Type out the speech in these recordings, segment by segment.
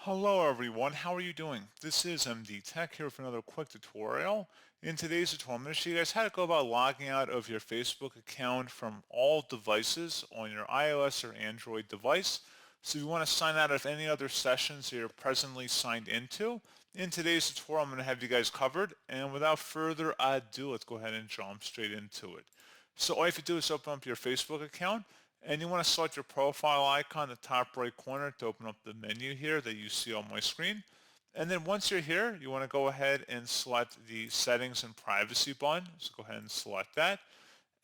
Hello everyone, how are you doing? This is MD Tech here for another quick tutorial. In today's tutorial, I'm going to show you guys how to go about logging out of your Facebook account from all devices on your iOS or Android device. So if you want to sign out of any other sessions that you're presently signed into, in today's tutorial I'm going to have you guys covered. And without further ado, let's go ahead and jump straight into it. So all you have to do is open up your Facebook account. And you want to select your profile icon in the top right corner to open up the menu here that you see on my screen. And then once you're here, you want to go ahead and select the settings and privacy button. So go ahead and select that.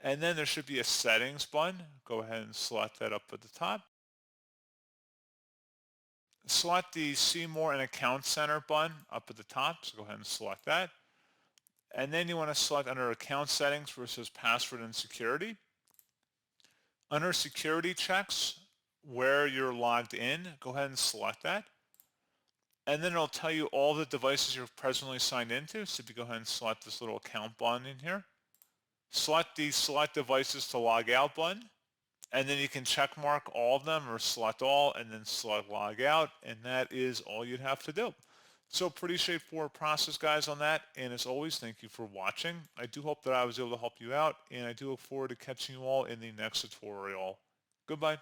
And then there should be a settings button. Go ahead and select that up at the top. Select the See More and Account Center button up at the top. So go ahead and select that. And then you want to select under Account Settings where it says Password and Security. Under security checks, where you're logged in, go ahead and select that. And then it'll tell you all the devices you're presently signed into. So if you go ahead and select this little account button in here, select the Select Devices to Log Out button. And then you can check mark all of them or select all and then select Log Out. And that is all you'd have to do. So pretty straightforward process, guys, on that. And as always, thank you for watching. I do hope that I was able to help you out. And I do look forward to catching you all in the next tutorial. Goodbye.